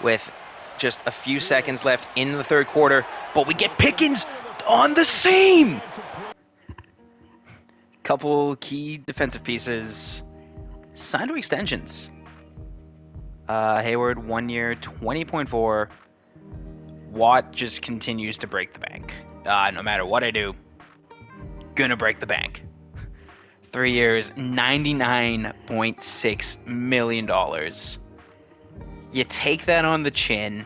with just a few seconds left in the third quarter, but we get Pickens on the seam. Couple key defensive pieces signed to extensions. Hayward, 1 year, 20.4. Watt just continues to break the bank. No matter what I do, gonna break the bank. 3 years, $99.6 million. You take that on the chin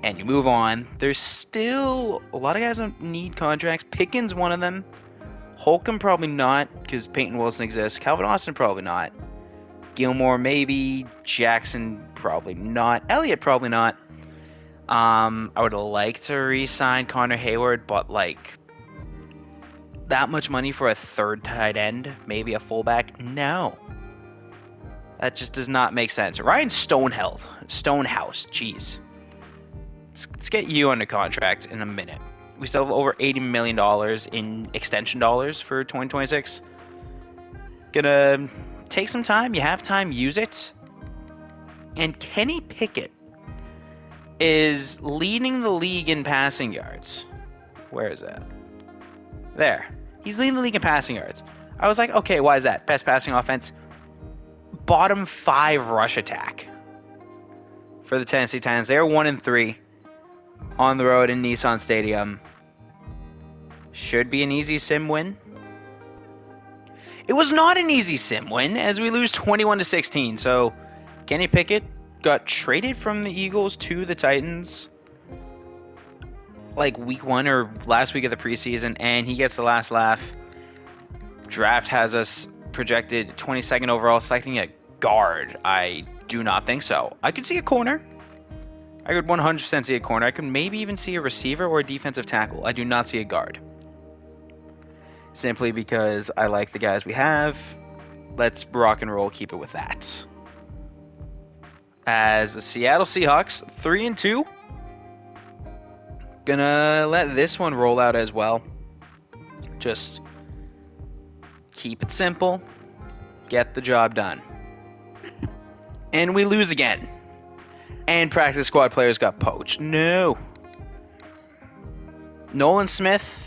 and you move on. There's still a lot of guys that need contracts. Pickens, one of them. Holcomb, probably not, because Peyton Wilson exists. Calvin Austin, probably not. Gilmore, maybe. Jackson, probably not. Elliott, probably not. I would like to re-sign Connor Hayward, but like that much money for a third tight end, maybe a fullback? No. That just does not make sense. Ryan Stonehouse, jeez. Let's get you under contract in a minute. We still have over $80 million in extension dollars for 2026. Gonna take some time. You have time, use it. And Kenny Pickett is leading the league in passing yards. Where is that? There. He's leading the league in passing yards. I was like, okay, why is that? Best passing offense. Bottom 5 rush attack for the Tennessee Titans. They're 1-3 on the road in Nissan Stadium. Should be an easy sim win. It was not an easy sim win as we lose 21-16. So Kenny Pickett got traded from the Eagles to the Titans like week 1 or last week of the preseason, and he gets the last laugh. Draft has us projected 22nd overall, selecting a guard. I do not think so. I could see a corner. I could 100% see a corner. I could maybe even see a receiver or a defensive tackle. I do not see a guard. Simply because I like the guys we have. Let's rock and roll, keep it with that. As the Seattle Seahawks, 3-2. Gonna let this one roll out as well. Just keep it simple. Get the job done. And we lose again. And practice squad players got poached. No. Nolan Smith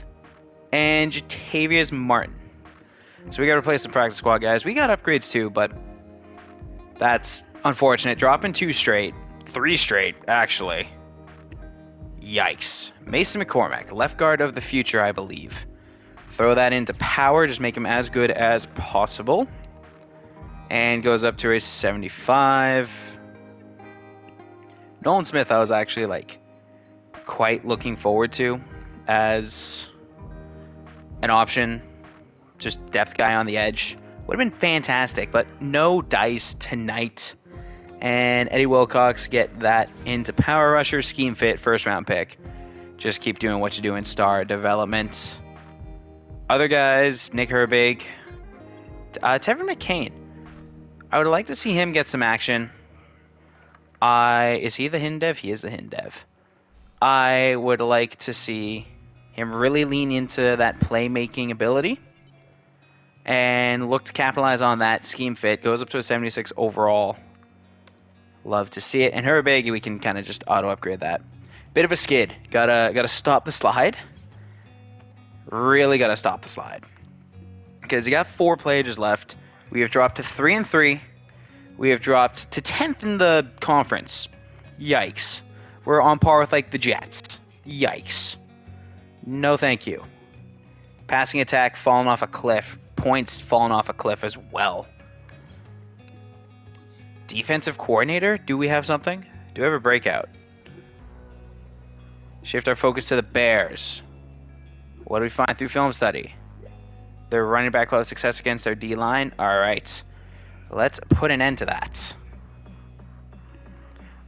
and Jatavius Martin. So we got to replace the practice squad guys. We got upgrades too, but that's unfortunate. Dropping 2 straight. 3 straight, actually. Yikes. Mason McCormack, left guard of the future, I believe. Throw that into power. Just make him as good as possible. And goes up to a 75. Nolan Smith, I was actually like quite looking forward to as an option. Just depth guy on the edge. Would have been fantastic, but no dice tonight. And Eddie Wilcox get that into power rusher, scheme fit, first round pick. Just keep doing what you do in star development. Other guys, Nick Herbig, Tevin McCain. I would like to see him get some action. Is he the Hin Dev? He is the Hin Dev. I would like to see him really lean into that playmaking ability and look to capitalize on that scheme fit. Goes up to a 76 overall. Love to see it. And Herbig, we can kind of just auto upgrade that. Bit of a skid. Gotta stop the slide. Really gotta stop the slide. Because you got 4 players left. We have dropped to 3-3. We have dropped to 10th in the conference. Yikes. We're on par with like the Jets. Yikes. No thank you. Passing attack falling off a cliff. Points falling off a cliff as well. Defensive coordinator? Do we have something? Do we have a breakout? Shift our focus to the Bears. What do we find through film study? Their running back will have success against their D-line. Alright. Let's put an end to that.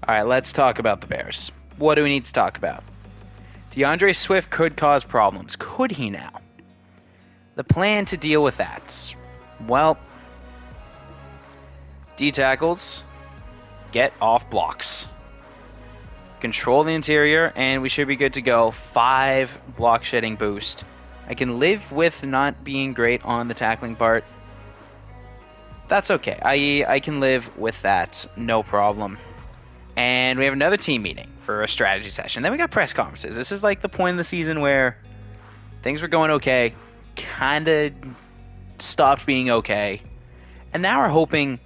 Alright, let's talk about the Bears. What do we need to talk about? DeAndre Swift could cause problems. Could he now? The plan to deal with that. Well, D-tackles, get off blocks. Control the interior, and we should be good to go. 5 block shedding boost. I can live with not being great on the tackling part. That's okay. I can live with that. No problem. And we have another team meeting for a strategy session. Then we got press conferences. This is like the point in the season where things were going okay, kind of stopped being okay, and now we're hoping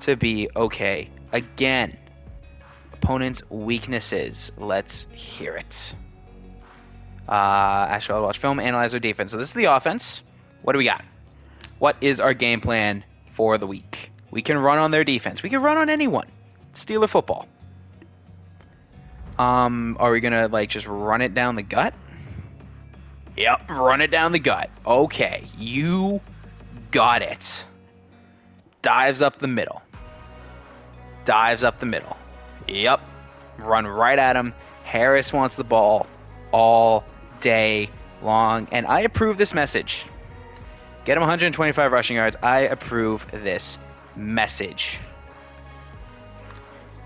to be okay again. Opponents' weaknesses. Let's hear it. Actually, I'll watch film, analyze our defense. So this is the offense. What do we got? What is our game plan for the week? We can run on their defense. We can run on anyone. Steeler football. Are we gonna like just run it down the gut? Yep, run it down the gut. Okay, you got it. Dives up the middle. Dives up the middle. Yep, run right at him. Harris wants the ball all day long, and I approve this message. Get him 125 rushing yards. I approve this message.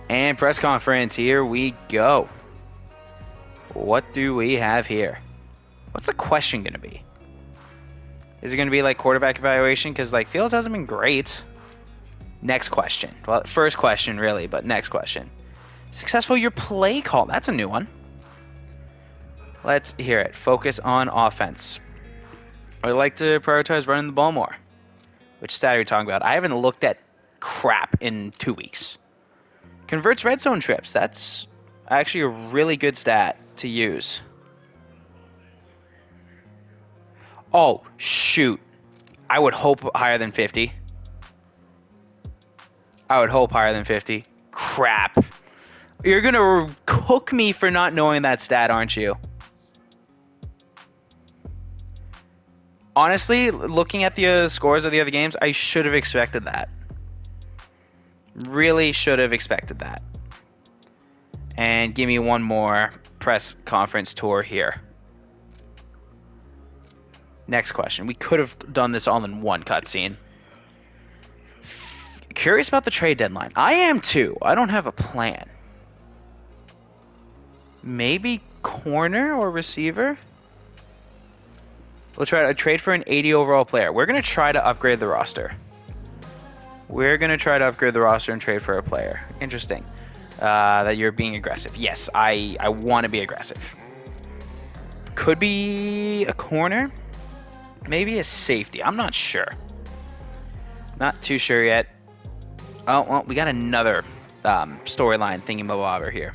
And press conference, here we go. What do we have here? What's the question going to be? Is it going to be like quarterback evaluation? Because like Fields hasn't been great. Next question. Well, first question really, but next question. Successful your play call. That's a new one. Let's hear it. Focus on offense. I like to prioritize running the ball more. Which stat are we talking about? I haven't looked at crap in 2 weeks. Converts red zone trips. That's actually a really good stat to use. Oh, shoot. I would hope higher than 50. I would hope higher than 50. Crap. You're going to cook me for not knowing that stat, aren't you? Honestly, looking at the scores of the other games, I should have expected that. Really should have expected that. And give me one more press conference tour here. Next question. We could have done this all in one cutscene. Curious about the trade deadline. I am too. I don't have a plan. Maybe corner or receiver? Let's try to trade for an 80 overall player. We're going to try to upgrade the roster. We're going to try to upgrade the roster and trade for a player. Interesting. That you're being aggressive. Yes, I want to be aggressive. Could be a corner. Maybe a safety. I'm not sure. Not too sure yet. Oh, well, we got another storyline thingy-mabobber here.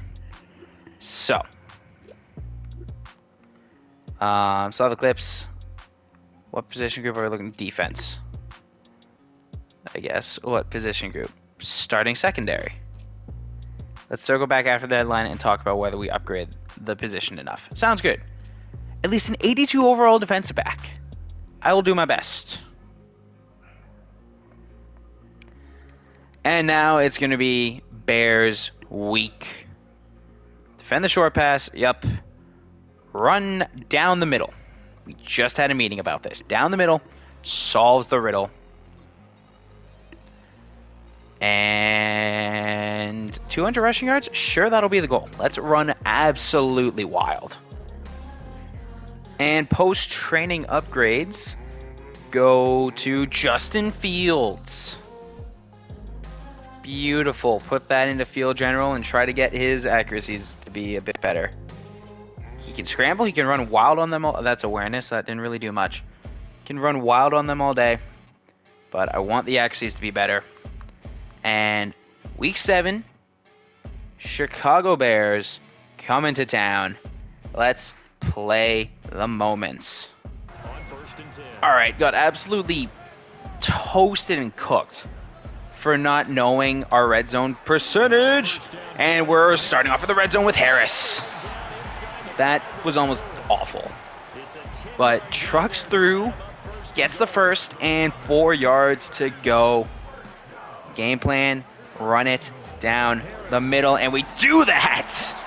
So. Saw the clips. What position group are we looking at? Defense. I guess. What position group? Starting secondary. Let's circle back after the deadline and talk about whether we upgrade the position enough. Sounds good. At least an 82 overall defensive back. I will do my best. And now it's going to be Bears week. Defend the short pass. Yep. Run down the middle. We just had a meeting about this. Down the middle solves the riddle. And 200 rushing yards? Sure, that'll be the goal. Let's run absolutely wild. And post-training upgrades go to Justin Fields. Beautiful. Put that into field general and try to get his accuracies to be a bit better. He can scramble. He can run wild on them all. That's awareness. That didn't really do much. He can run wild on them all day. But I want the accuracies to be better. And week 7, Chicago Bears come into town. Let's play the moments. All right, got absolutely toasted and cooked for not knowing our red zone percentage. And we're starting off with the red zone with Harris. That was almost awful. But trucks through, gets the first, and 4 yards to go. Game plan, run it down the middle, and we do that!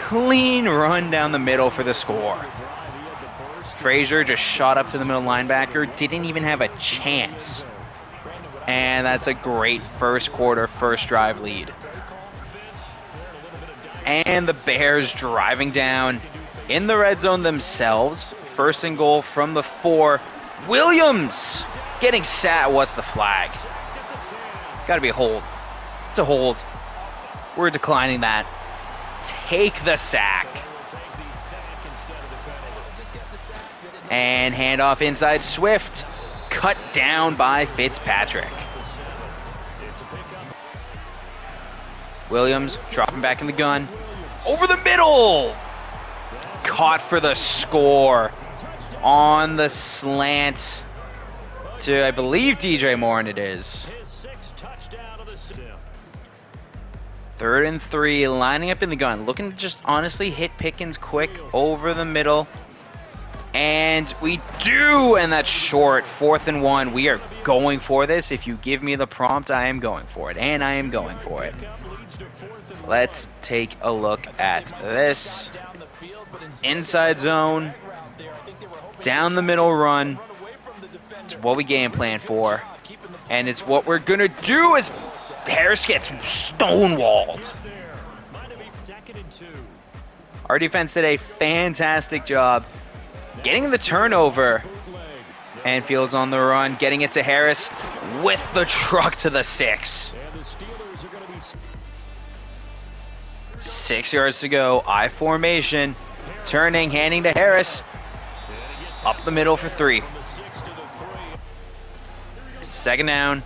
Clean run down the middle for the score. Frazier just shot up to the middle linebacker, didn't even have a chance. And that's a great first quarter, first drive lead. And the Bears driving down in the red zone themselves. First and goal from the 4. Williams getting sat. What's the flag? Gotta be a hold. It's a hold. We're declining that. Take the sack. And handoff inside Swift. Cut down by Fitzpatrick. Williams dropping back in the gun. Over the middle. Caught for the score. On the slant to, I believe, DJ Moore, and it is. 3rd and 3, lining up in the gun. Looking to just honestly hit Pickens quick over the middle. And we do, and that's short. 4th and 1. We are going for this. If you give me the prompt, I am going for it, and I am going for it. Let's take a look at this. Inside zone. Down the middle run. It's what we game plan for. And it's what we're going to do as Harris gets stonewalled. Our defense did a fantastic job getting the turnover. And Fields on the run, getting it to Harris with the truck to the 6. 6 yards to go. I formation. Turning, handing to Harris. Up the middle for 3. 2nd down.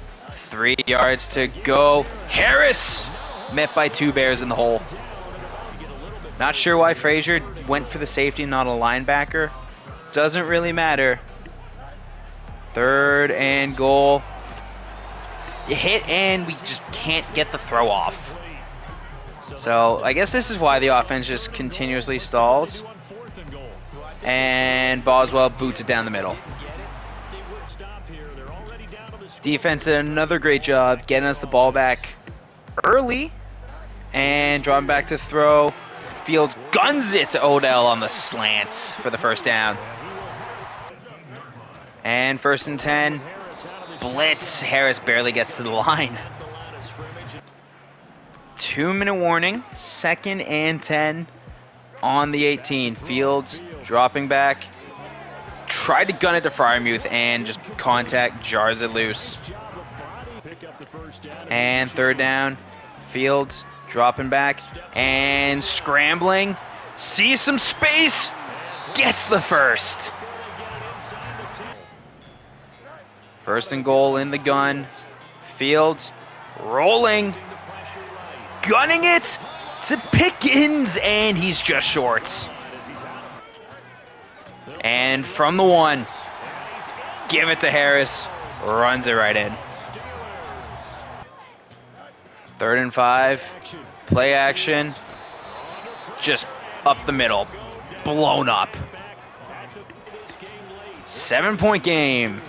3 yards to go. Harris met by 2 Bears in the hole. Not sure why Frazier went for the safety, not a linebacker. Doesn't really matter. 3rd and goal. Hit, and we just can't get the throw off. So I guess this is why the offense just continuously stalls. And Boswell boots it down the middle. Defense did another great job getting us the ball back early and drawing back to throw. Fields guns it to Odell on the slant for the 1st down. And 1st and 10. Blitz. Harris barely gets to the line. 2-minute warning. 2nd and 10 on the 18. Fields dropping back. Tried to gun it to Freiermuth and just contact jars it loose. And 3rd down. Fields dropping back and scrambling. Sees some space. Gets the 1st. 1st and goal in the gun. Fields rolling. Gunning it to Pickens, and he's just short. And from the 1, give it to Harris. Runs it right in. 3rd and 5. Play action. Just up the middle. Blown up. 7-point game.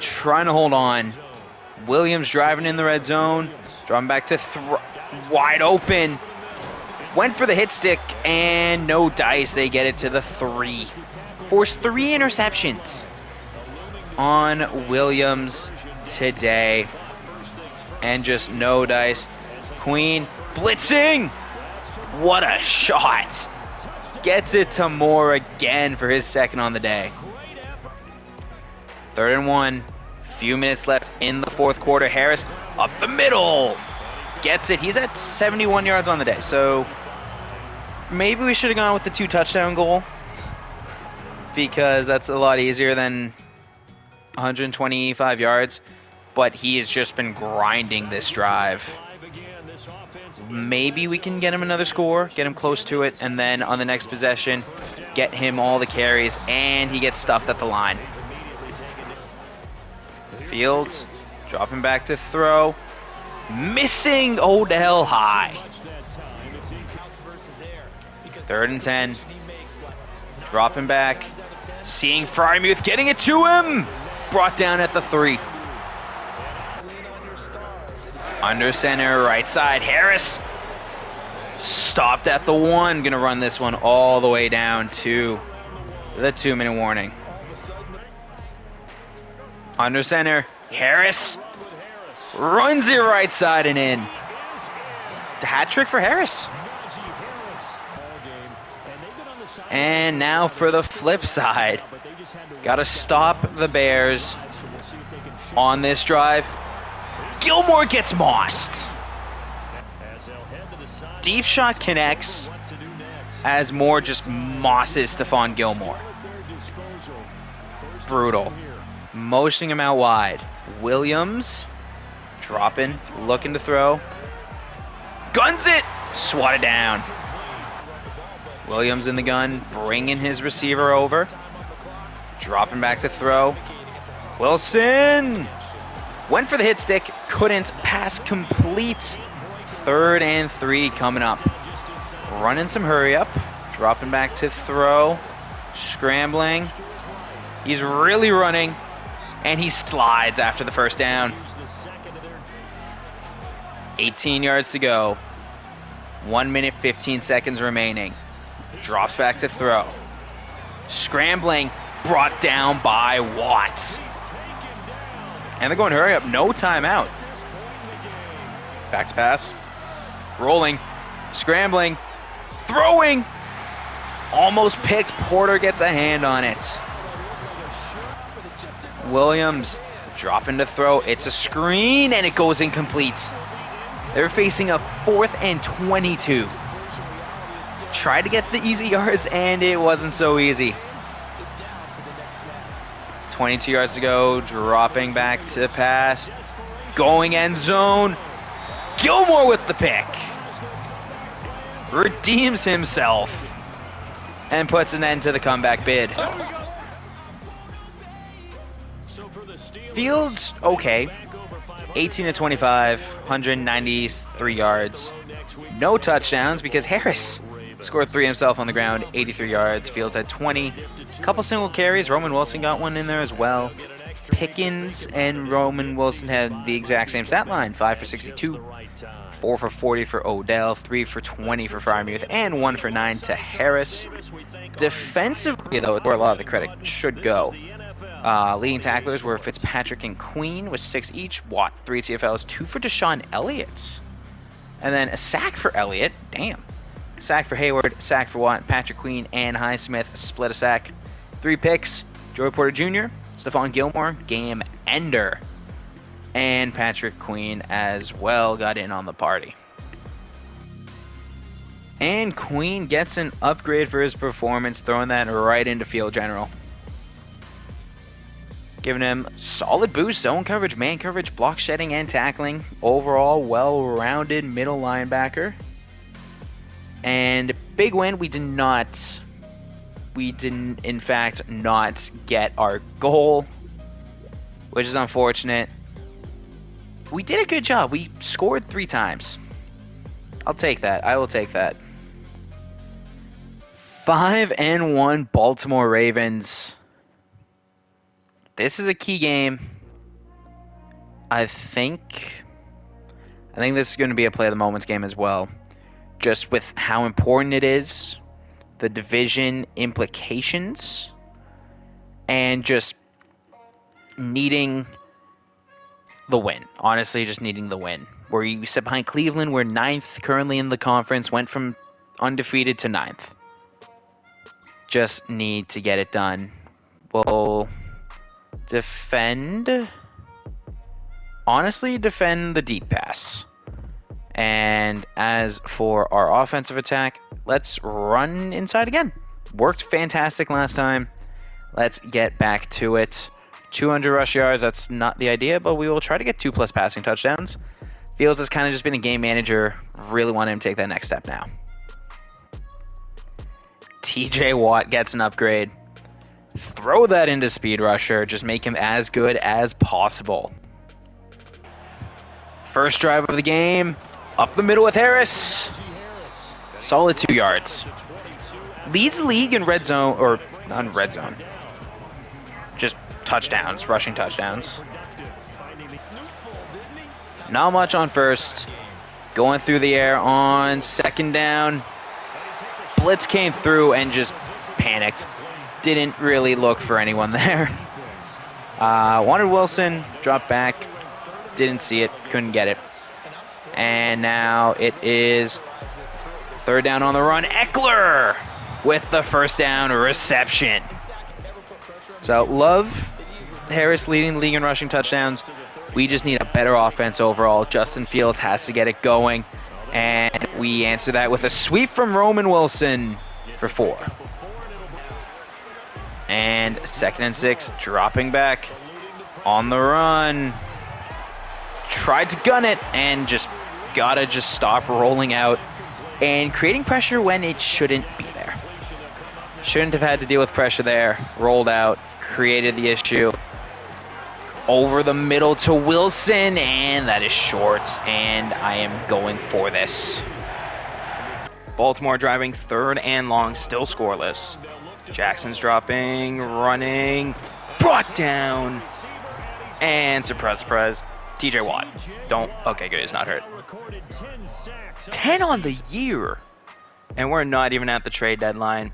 Trying to hold on. Williams driving in the red zone. Drawing back to wide open. Went for the hit stick and no dice. They get it to the 3. Forced 3 interceptions on Williams today. And just no dice. Queen blitzing. What a shot. Gets it to Moore again for his 2nd on the day. 3rd and 1. Few minutes left in the 4th quarter. Harris up the middle. Gets it. He's at 71 yards on the day. So maybe we should have gone with the 2-touchdown goal, because that's a lot easier than 125 yards. But he has just been grinding this drive. Maybe we can get him another score, get him close to it, and then on the next possession, get him all the carries, and he gets stuffed at the line. Fields dropping back to throw. Missing Odell high. 3rd and 10. Dropping back. Seeing Freiermuth, getting it to him. Brought down at the 3. Under center, right side. Harris stopped at the 1. Gonna run this one all the way down to the 2-minute warning. Under center, Harris runs it right side and in. The hat trick for Harris. And now for the flip side. Got to stop the Bears on this drive. Gilmore gets mossed. Deep shot connects as Moore just mosses Stephon Gilmore. Brutal. Motioning him out wide. Williams dropping, looking to throw. Guns it! Swatted down. Williams in the gun, bringing his receiver over. Dropping back to throw. Wilson! Went for the hit stick, couldn't. Pass complete. 3rd and 3 coming up. Running some hurry up. Dropping back to throw. Scrambling. He's really running. And he slides after the first down. 18 yards to go. 1 minute, 15 seconds remaining. Drops back to throw. Scrambling. Brought down by Watt. And they're going hurry up. No timeout. Back to pass. Rolling. Scrambling. Throwing. Almost picked. Porter gets a hand on it. Williams dropping to throw. It's a screen and it goes incomplete. They're facing a 4th and 22. Tried to get the easy yards and it wasn't so easy. 22 yards to go. Dropping back to pass. Going end zone. Gilmore with the pick. Redeems himself. And puts an end to the comeback bid. Fields okay. 18 to 25, 193 yards. No touchdowns because Harris scored 3 himself on the ground, 83 yards. Fields had 20. Couple single carries. Roman Wilson got one in there as well. Pickens and Roman Wilson had the exact same stat line. 5 for 62, 4 for 40 for Odell, 3 for 20 for Freiermuth, and 1 for 9 to Harris. Defensively, though, where a lot of the credit should go. Leading tacklers were Fitzpatrick and Queen with 6 each. Watt, 3 TFLs, 2 for Deshaun Elliott. And then a sack for Elliott. Damn. Sack for Hayward, sack for Watt, Patrick Queen, and Highsmith split a sack. 3 picks. Joey Porter Jr., Stephon Gilmore, game ender. And Patrick Queen as well got in on the party. And Queen gets an upgrade for his performance, throwing that right into field general. Giving him solid boost, zone coverage, man coverage, block shedding, and tackling. Overall, well-rounded middle linebacker. And big win, we didn't, in fact, not get our goal, which is unfortunate. We did a good job. We scored 3 times. I'll take that. I will take that. 5-1 Baltimore Ravens. This is a key game. I think this is going to be a play of the moments game as well. Just with how important it is, the division implications, and just needing the win. Honestly, just needing the win. Where you sit behind Cleveland, we're 9th currently in the conference, went from undefeated to 9th. Just need to get it done. We'll defend. Honestly, defend the deep pass. And as for our offensive attack, let's run inside again. Worked fantastic last time. Let's get back to it. 200 rush yards, that's not the idea, but we will try to get 2+ passing touchdowns. Fields has kind of just been a game manager. Really want him to take that next step now. TJ Watt gets an upgrade. Throw that into speed rusher. Just make him as good as possible. First drive of the game. Up the middle with Harris. Solid 2 yards. Leads the league in red zone, or not red zone. Just touchdowns, rushing touchdowns. Not much on first. Going through the air on second down. Blitz came through and just panicked. Didn't really look for anyone there. Wanted Wilson, dropped back. Didn't see it, couldn't get it. And now it is 3rd down on the run. Eckler with the first down reception. So love Harris leading the league in rushing touchdowns. We just need a better offense overall. Justin Fields has to get it going. And We answer that with a sweep from Roman Wilson for 4. And 2nd and 6, dropping back on the run. Tried to gun it and gotta stop rolling out and creating pressure when it shouldn't be there. Shouldn't have had to deal with pressure there. Rolled out, created the issue. Over the middle to Wilson, and that is short, and I am going for this. Baltimore driving 3rd and long, still scoreless. Jackson's dropping, running, brought down, and surprise, TJ Watt. Okay, good, he's not hurt. 10 on the year, and we're not even at the trade deadline.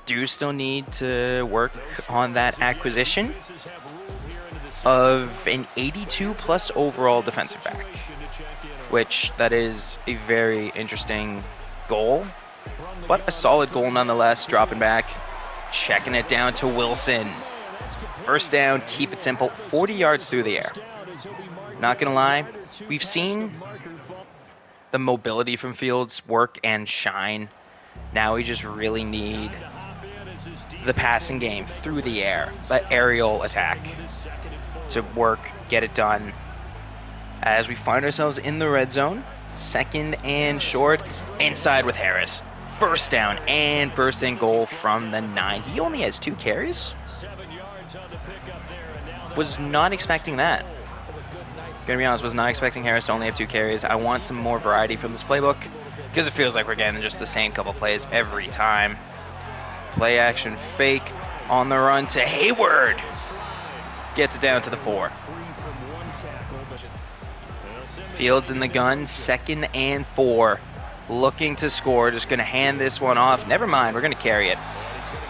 Do still need to work on that acquisition of an 82 plus overall defensive back, which that is a very interesting goal, but a solid goal nonetheless. Dropping back, checking it down to Wilson. 1st down, keep it simple, 40 yards through the air. Not gonna lie, we've seen the mobility from Fields work and shine. Now we just really need the passing game through the air, that aerial attack to work, get it done. As we find ourselves in the red zone, 2nd and short, inside with Harris. 1st down and 1st and goal from the 9. He only has 2 carries. Was not expecting that. Gonna be honest, was not expecting Harris to only have 2 carries. I want some more variety from this playbook because it feels like we're getting just the same couple plays every time. Play action fake on the run to Hayward. Gets it down to the 4. Fields in the gun, 2nd and 4. Looking to score, just going to hand this one off. Never mind, we're going to carry it.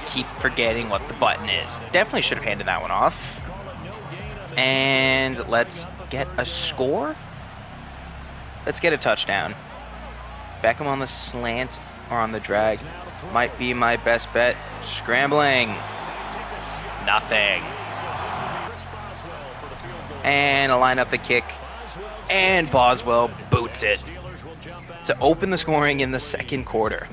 Keep forgetting what the button is. Definitely should have handed that one off. And let's get a score. Let's get a touchdown. Beckham on the slant or on the drag might be my best bet. Scrambling. Nothing. And a line up the kick. And Boswell boots it to open the scoring in the 2nd quarter.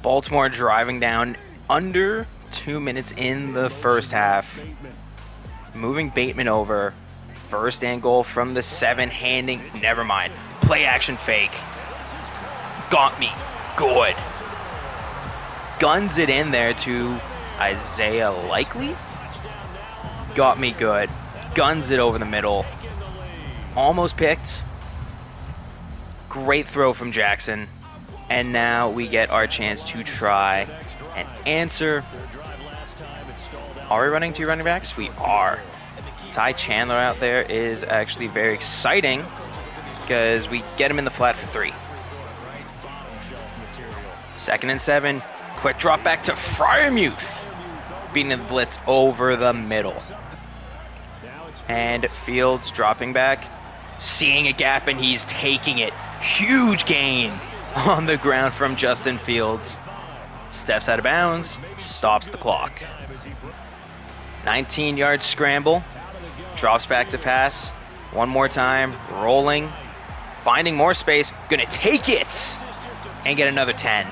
Baltimore driving down under 2 minutes in the 1st half. Moving Bateman over. 1st and goal from the 7, handing, never mind. Play action fake. Got me. Good. Guns it in there to Isaiah Likely. Got me good. Guns it over the middle. Almost picked. Great throw from Jackson. And now we get our chance to try and answer. Are we running 2 running backs? We are. Ty Chandler out there is actually very exciting because we get him in the flat for 3. 2nd and 7. Quick drop back to Fryermuth. Beating the blitz over the middle. And Fields dropping back. Seeing a gap and he's taking it. Huge gain on the ground from Justin Fields. Steps out of bounds. Stops the clock. 19-yard scramble. Drops back to pass. One more time. Rolling. Finding more space. Gonna take it. And get another 10.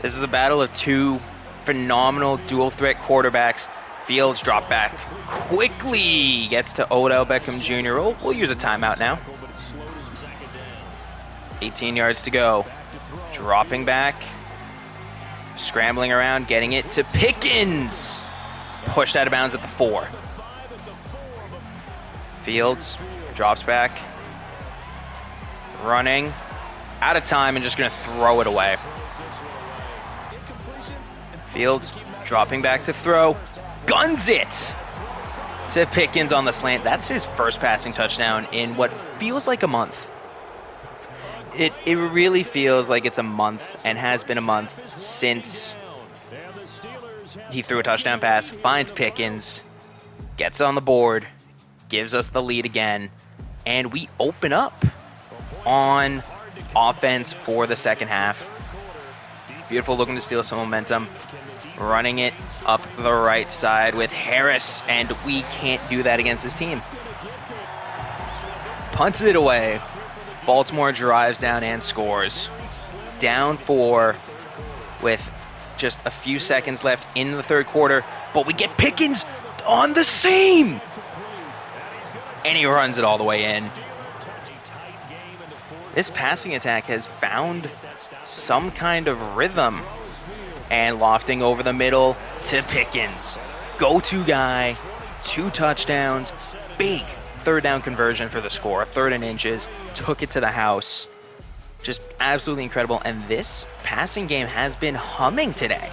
This is a battle of 2 phenomenal dual threat quarterbacks. Fields drop back quickly. Gets to Odell Beckham Jr. We'll use a timeout now. 18 yards to go. Dropping back. Scrambling around. Getting it to Pickens. Pushed out of bounds at the 4. Fields drops back. Running. Out of time and just going to throw it away. Fields dropping back to throw. Guns it to Pickens on the slant. That's his first passing touchdown in what feels like a month. It really feels like it's a month and has been a month since he threw a touchdown pass, finds Pickens, gets on the board, gives us the lead again, and we open up on offense for the 2nd half. Beautiful, looking to steal some momentum. Running it up the right side with Harris, and we can't do that against this team. Punted it away. Baltimore drives down and scores. Down 4 with just a few seconds left in the third quarter, but we get Pickens on the seam! And he runs it all the way in. This passing attack has found some kind of rhythm. And lofting over the middle to Pickens. Go-to guy, 2 touchdowns, big third down conversion for the score, 3rd and inches, took it to the house. Just absolutely incredible. And this passing game has been humming today.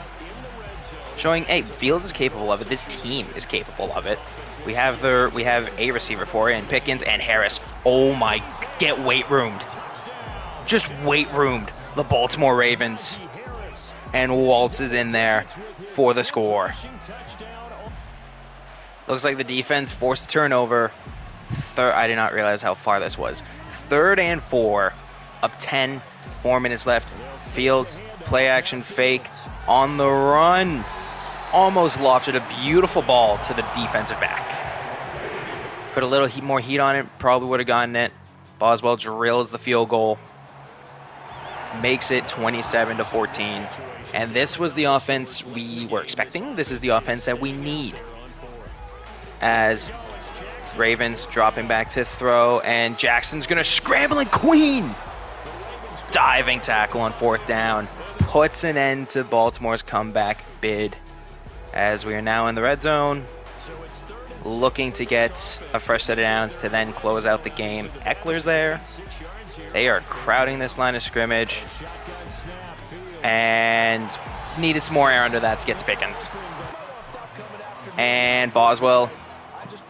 Showing, hey, Fields is capable of it. This team is capable of it. We have a receiver for it, and Pickens and Harris. Oh my, get weight roomed. Just weight roomed the Baltimore Ravens. And Waltz is in there for the score. Looks like the defense forced a turnover. I did not realize how far this was. 3rd and 4, up 10, 4 minutes left. Fields, play action fake, on the run. Almost lofted a beautiful ball to the defensive back. Put a little more heat on it, probably would have gotten it. Boswell drills the field goal. Makes it 27-14. And this was the offense we were expecting. This is the offense that we need. As Ravens dropping back to throw, and Jackson's going to scramble, and Queen! Diving tackle on 4th down. Puts an end to Baltimore's comeback bid. As we are now in the red zone. Looking to get a fresh set of downs to then close out the game. Eckler's there. They are crowding this line of scrimmage. And needed some more air under that to get to Pickens. And Boswell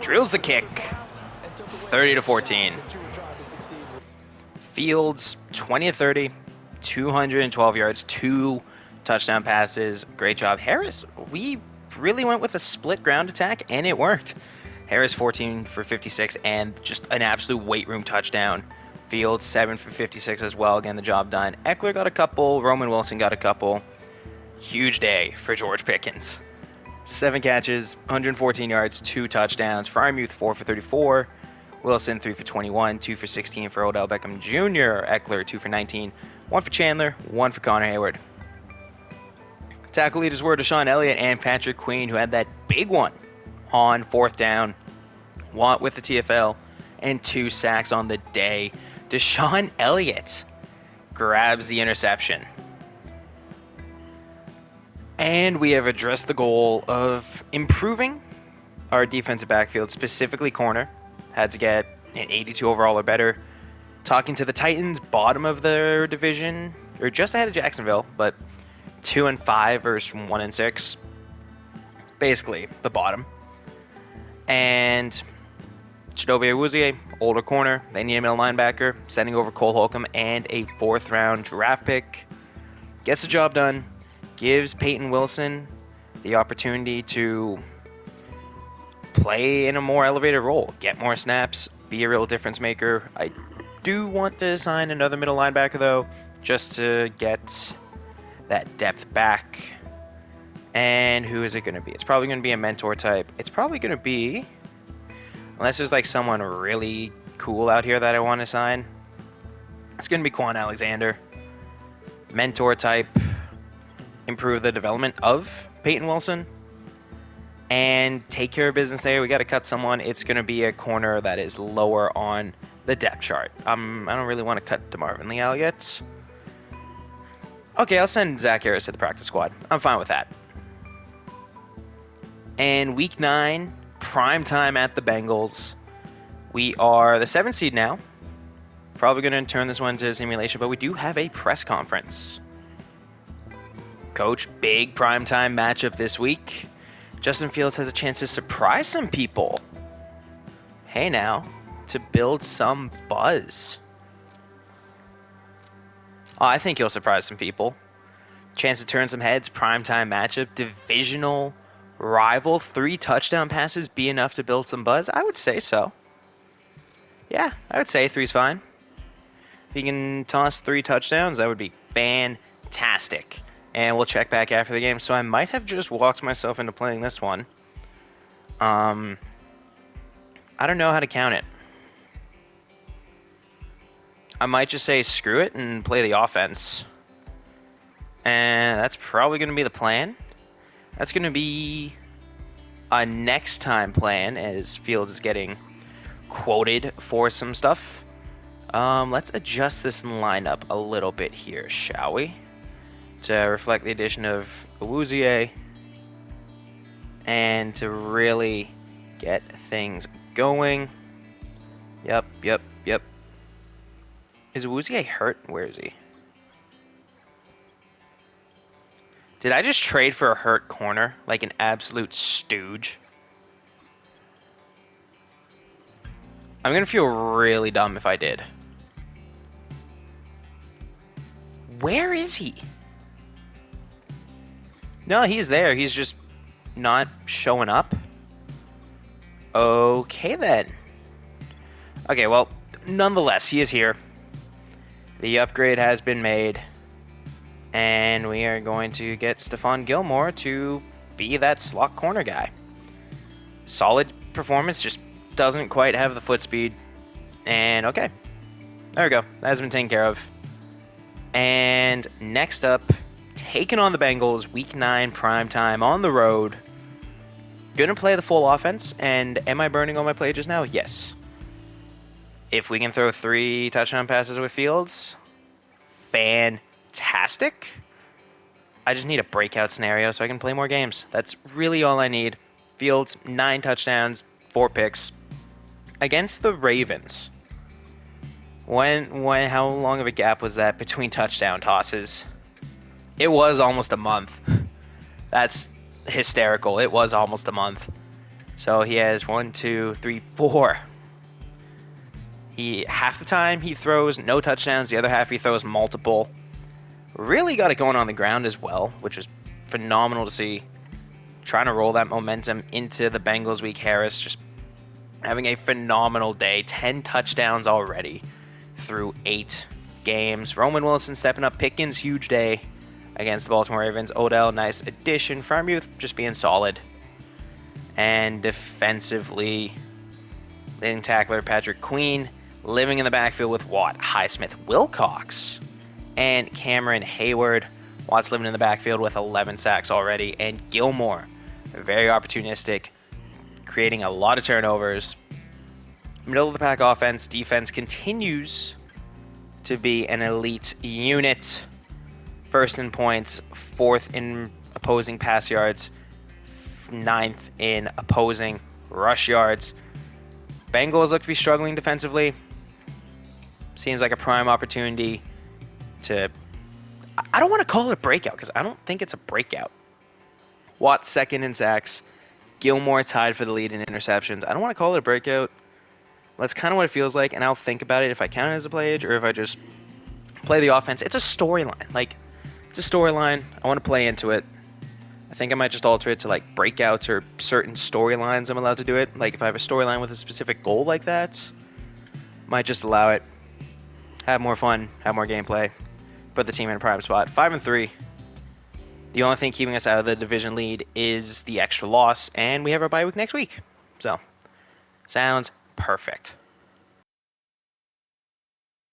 drills the kick. 30-14. Fields, 20 of 30, 212 yards, 2 touchdown passes. Great job. Harris, we really went with a split ground attack, and it worked. Harris, 14 for 56, and just an absolute weight room touchdown. Fields, 7 for 56 as well. Again, the job done. Eckler got a couple. Roman Wilson got a couple. Huge day for George Pickens. 7 catches, 114 yards, 2 touchdowns. Frymuth, 4 for 34. Wilson, 3 for 21, 2 for 16 for Odell Beckham Jr. Eckler, 2 for 19, 1 for Chandler, 1 for Connor Hayward. Tackle leaders were Deshaun Elliott and Patrick Queen, who had that big one on 4th down. Watt with the TFL and 2 sacks on the day. Deshaun Elliott grabs the interception. And we have addressed the goal of improving our defensive backfield, specifically corner. Had to get an 82 overall or better. Talking to the Titans, bottom of their division, or just ahead of Jacksonville, but 2-5 versus 1-6. Basically, the bottom. And Chidobe Awuzie, older corner. They need a middle linebacker, sending over Cole Holcomb and a 4th round draft pick. Gets the job done. Gives Peyton Wilson the opportunity to play in a more elevated role, get more snaps, be a real difference maker. I do want to sign another middle linebacker, though, just to get that depth back. And who is it going to be? It's probably going to be a mentor type. It's probably going to be, unless there's like someone really cool out here that I want to sign, it's going to be Quan Alexander. Mentor type, improve the development of Peyton Wilson, and take care of business there. We got to cut someone. It's going to be a corner that is lower on the depth chart. I don't really want to cut DeMarvin Leal yet. Okay, I'll send Zach Harris to the practice squad. I'm fine with that. And week 9, prime time at the Bengals. We are the 7th seed now. Probably going to turn this one to a simulation, but we do have a press conference. Coach, big primetime matchup this week. Justin Fields has a chance to surprise some people. Hey now, to build some buzz. Oh, I think he'll surprise some people. Chance to turn some heads, primetime matchup, divisional rival, 3 touchdown passes be enough to build some buzz? I would say so. Yeah, I would say 3's fine. If he can toss 3 touchdowns, that would be fantastic. And we'll check back after the game. So I might have just walked myself into playing this one. I don't know how to count it. I might just say screw it and play the offense. And that's probably going to be the plan. That's going to be a next time plan as Fields is getting quoted for some stuff. Let's adjust this lineup a little bit here, shall we? To reflect the addition of Awuzie and to really get things going. Yep. Is Awuzie hurt? Where is he? Did I just trade for a hurt corner like an absolute stooge? I'm going to feel really dumb if I did. Where is he? No, he's there. He's just not showing up. Okay, then. Okay, well, nonetheless, he is here. The upgrade has been made. And we are going to get Stephon Gilmore to be that slot corner guy. Solid performance, just doesn't quite have the foot speed. And okay, there we go. That has been taken care of. And next up, taking on the Bengals, Week 9 primetime on the road. Gonna play the full offense, and am I burning all my play just now? Yes. If we can throw 3 touchdown passes with Fields, fantastic. I just need a breakout scenario so I can play more games. That's really all I need. Fields, 9 touchdowns, 4 picks against the Ravens. How long of a gap was that between touchdown tosses? It was almost a month. That's hysterical. It was almost a month. So he has 1, 2, 3, 4. Half the time he throws no touchdowns, the other half he throws multiple. Really got it going on the ground as well, which was phenomenal to see. Trying to roll that momentum into the Bengals week. Harris just having a phenomenal day. 10 touchdowns already through 8 games. Roman Wilson stepping up. Pickens, huge day against the Baltimore Ravens. Odell, nice addition. Freiermuth just being solid. And defensively, leading tackler Patrick Queen living in the backfield with Watt, Highsmith, Wilcox, and Cameron Hayward. Watt's living in the backfield with 11 sacks already. And Gilmore, very opportunistic, creating a lot of turnovers. Middle of the pack offense. Defense continues to be an elite unit. First in points, 4th in opposing pass yards, 9th in opposing rush yards. Bengals look to be struggling defensively. Seems like a prime opportunity to... I don't want to call it a breakout because I don't think it's a breakout. Watt 2nd in sacks. Gilmore tied for the lead in interceptions. I don't want to call it a breakout. That's kind of what it feels like, and I'll think about it if I count it as a play age or if I just play the offense. It's a storyline. It's a storyline. I want to play into it. I think I might just alter it to breakouts or certain storylines I'm allowed to do it. If I have a storyline with a specific goal like that, might just allow it. Have more fun, have more gameplay. Put the team in a prime spot. 5-3. The only thing keeping us out of the division lead is the extra loss, and we have our bye week next week. So, sounds perfect.